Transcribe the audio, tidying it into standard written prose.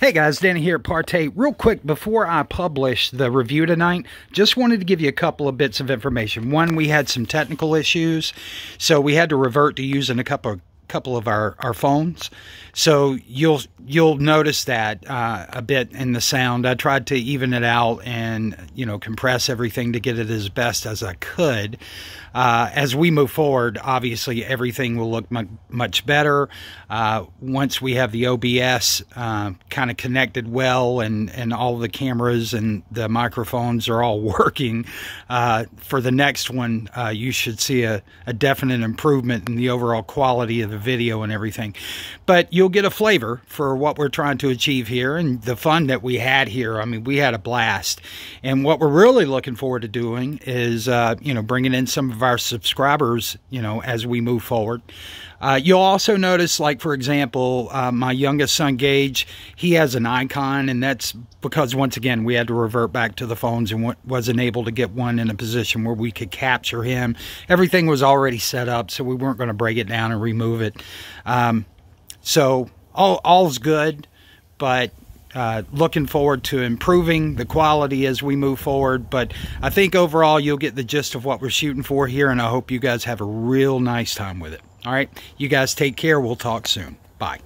Hey guys, Danny here at Partay. Real quick, before I publish the review tonight, just wanted to give you a couple of bits of information. One, we had some technical issues, so we had to revert to using a couple of our phones. So you'll notice that a bit in the sound. I tried to even it out and compress everything to get it as best as I could. As we move forward, obviously everything will look much better once we have the OBS kind of connected well, and all the cameras and the microphones are all working. For the next one, you should see a definite improvement in the overall quality of the video and everything. But you'll get a flavor for what we're trying to achieve here and the fun that we had here. I mean, we had a blast. And what we're really looking forward to doing is, bringing in some of our subscribers, as we move forward. You'll also notice, like, for example, my youngest son, Gage, he has an icon, and that's because, once again, we had to revert back to the phones and wasn't able to get one in a position where we could capture him. Everything was already set up, so we weren't going to break it down and remove it. So all's good, but looking forward to improving the quality as we move forward. But I think overall you'll get the gist of what we're shooting for here, and I hope you guys have a real nice time with it. All right, you guys take care. We'll talk soon. Bye.